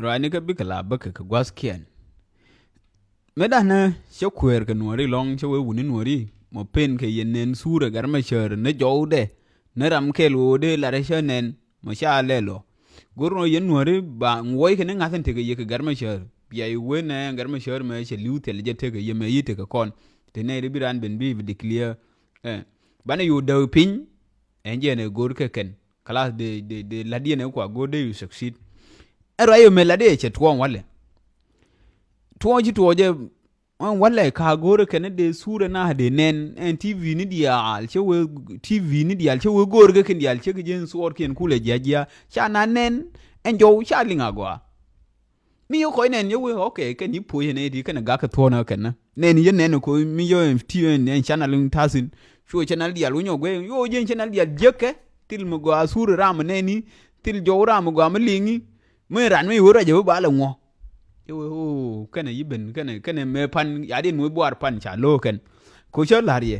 Rani ka bikala baka ka gwaskian. Medana shakwer ka nuari long chawe wuni nuari mo pen ka yenen sura garma shar na jowde na ramkel wode la reshanen mo sha lelo. Gurno yen nuari ba ngoi ka ngasen tege ye ka garma shar. Ya iwe na garma shar me she liute le jete ka ye me yite ka kon. Tene ribiran ben bi declare bana yu daw pin enje ne gor ka ken. Kala de ladie ne kwa gode you succeed. Ero ayo me lade che tuon wale. Tuon ji tuoje wale ka gore kene de sura na de nen en TV ni dial che we TV ni dial che we gore ke ken dial che ke jen suor ken kule jajia cha na nen en jo cha linga gwa. Mi yo ko nen yo we okay ken ni po ye ne di ken ga ka tuona ken na. Nen ye nen ko mi yo en TV en channel tasin sho channel dial unyo gwe yo jen channel dial jeke til mo go asura ram neni til jo ram go am lingi. Mới rảnh mới vừa ra giờ bà là ngô, cái này cái này mê pan, giả đến mũi bò pan chả lô cần, cô chơi là gì,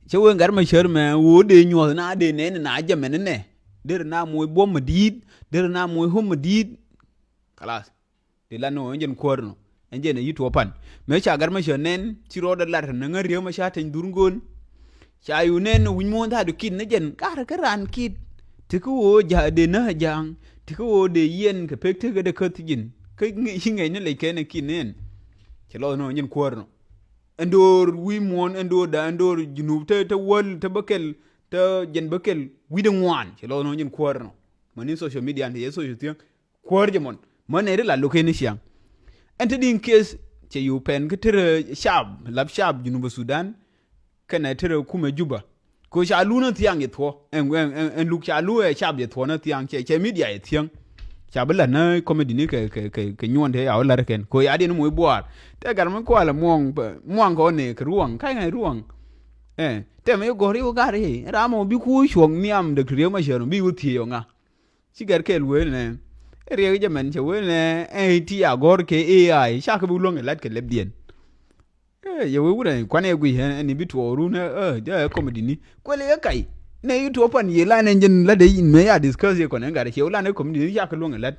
chơi quen cái mà chơi mà vừa đi nhồi na đi nè na giờ mình nè, để na mũi bom mà đi, để na mũi hôm mà đi, kalas, để là nó anh dân quơ nó, anh dân này YouTube pan, mấy chả cái mà chơi nè, chỉ rồi đặt lại nó ngơi riêng mà chả thành durung gôn, chả yêu nè nó vinh môn thay được kín nó dân, cái ran kín, thì cứ giờ đến nó giang. Thì có để yên cái pek cái cơ thì nhìn cái ngày nó lại cái này kia nên chỉ lo nó nhân quơ nó endor we mon endor da endor junub te wal te bakel te jen bakel we don't want chỉ lo nó nhân quơ nó mà ní social media thì social tiếng quơ cho mon mà này là lúc này siang and in case chỉ you pen cái tere sharp lab sharp junub Sudan cái này tere kuma Juba ko sha lu na tiang ye tho en lu sha lu e sha ye tho na tiang che media ye tiang sha bela na comedy ni ke nyon de ya la ken ko ya de no mo boar te gar man ko la mong ko ne ke ruang kai ngai ruang te me go ri o gari ra mo bi ku chuong miam de kriyo ma shero bi u ti yo nga si gar ke lu ne re ge men che we ne ti ya gor ke ai sha ke bu long lat ke lebdien ye we wura kwane gwi ni bitu oru na ja comedy ni kwele kai ne yutu opan ye la ne la de me ya discuss ye konen gare che la ne comedy ya ka longa lat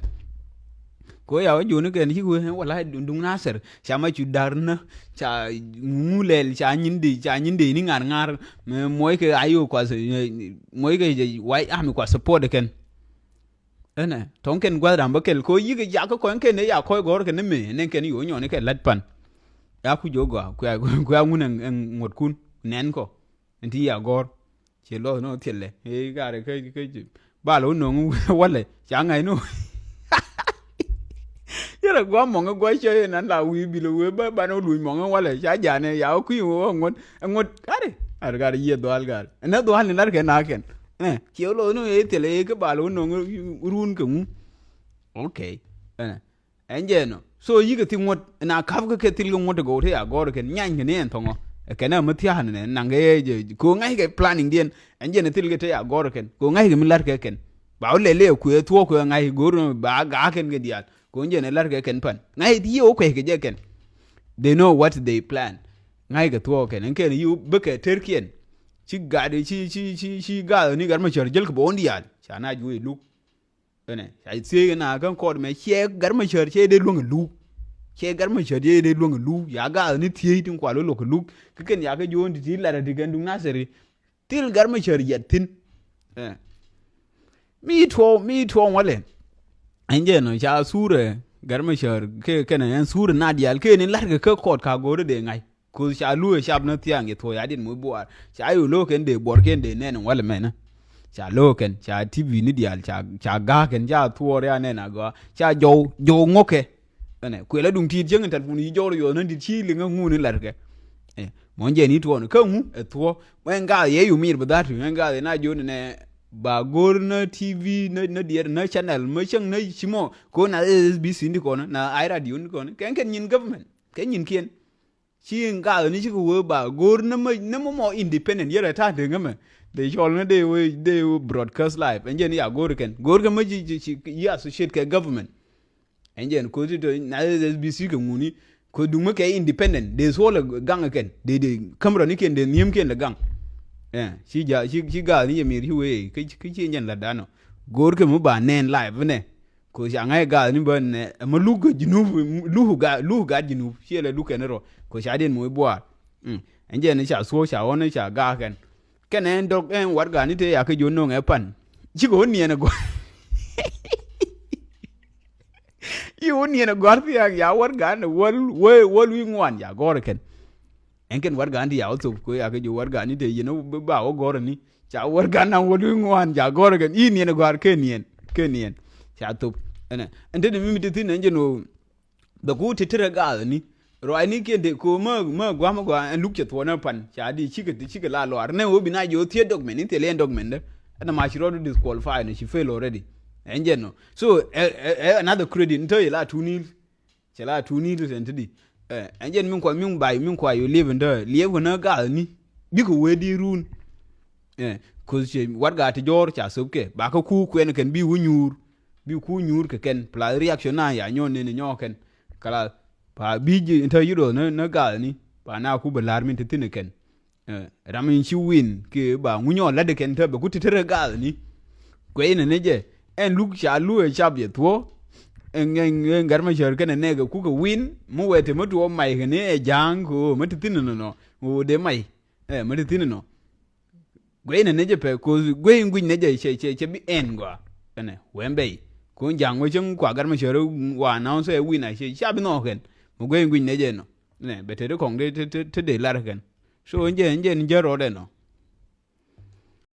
ko ya ju ne ken hi ku wala dung na ser cha ma chu darna cha mulel cha nyindi ni ngar moy ke ayo kwa moy ke wai am kwa support ken ene tonken gwa ram bakel ko yi ke ya ko ken ne ya ko gor ken me ne ken yo nyo ne ke lat pan ya ku jogo ku ya ngunen ngot kun nen ko enti ya gor che lo no tele gare ke ba lo no wale cha ngai no yara gwa monga gwa che nan la wi bi lo we ba no lu monga wale cha ja ne ya ku yo ngot gare ye do al gar na do hal nar ke na ken che lo no tele ke ba lo no run ke mu okay enje no so yi ga tingot na kaf ga ke tilgo ngot go te agor ken nyang ne en tongo ke na mutya ne nange ko ngai ga planning dien anje ne tilge te agor ken ko ngai ga milar ke ken ba le ku e tuo ko ngai gor ba ga ken ge dial ko nje ne lar ke ken pan ngai di o ko ke je ken they know what they plan ngai ga tuo ken ken yu be ke terkien chi ga de chi ga ni gar ma char jel ko bon dial chana ju lu ene sai se na kan ko me che gar ma char che de lu che gar ma char de lu ya ga ni tie tin kwa lo ko lu ken ya ga jo ndi ti la de gan dung na seri til gar ma char yetin mi to wale anje no cha sure gar ma char ke na yan sure na dial ke ni larga ka ko ka gore de ngai ko cha lu sha na tiang ye to ya din mo bo cha yu lo ken de bor ken de nen wale mena cha lo ken cha TV ni dial cha ga ken ja tuor ya ne na go cha jo ngoke ene ku la dung ti jeng tan funi jo yo nan di chi li nga ngu ni larke mon je ni to no ka ngu e to wen ga ye yu mir ba tu wen ga na jo ne ba gor na TV na dier na channel ma chang na chimo ko na SBC ni ko na ai radio ni ko ken nyin government ken nyin kien chi ga ni chi ko ba gor na mo independent yera ta de ngame they all they broadcast live enjen ya gorken ma ji ya associate ke government enjen ko to na SBC ko nguni ko dum ke independent they so le gang ken de camera ni ken de nim ken le gang chi ga ni mi riwe ke chi nyen la dano gorke mu ba nen live ne ko sha ngai ga ni ban ne ma luga junub luga junub shi le luka ne ro ko sha den mo bwa anje ne sha so sha wona sha ga ken en dog en war ga ni te ya ke jo no nge pan chi go ni ne go yu ni ne go ti ya war ga ne wol wi ngwan ya go ken en ken war ga ndi ya to ko ya ke jo war ga ni te yino ba o go ni cha war ga na wol wi ngwan ya go ken i ni ne go ke nien cha to ene ende de mi tin nje no da ku titira ga ni ro ai ni ke de ko ma gwa en luk to na pan cha di chike la lo ne obi na jo tie dog men inte le dog men de na ma shi ro disqualify no she fail already nje no so another credit into la tunil cha la tunil ente di nje min kwa you live ndo live na ga ni bi ko we di run ko che war ga ti jor cha subke ba ko ku kwen ken bi ku nyur ke ken pla reaction na ya nyon ne nyo ken kala pa biji into yiro na ga ni pa na ku balar min tin ken ramin chi win ke ba ngunyo la de ken te ba ku titere ga ni kwe ne je en luk cha lu e chap ye to en garma cher ken ne ga ku ga win mu wete mu to mai ne e jang ko mu tin no o de mai mu tin no kwe ne je pe ko kwe ngwin ne je che bi en gwa ene wembe ko jang wo chung kwa gar ma chero wa na so e win a she sha bi no ken mo gwe ngwin ne je no ne betere kong de te de lar ken so nje ro de no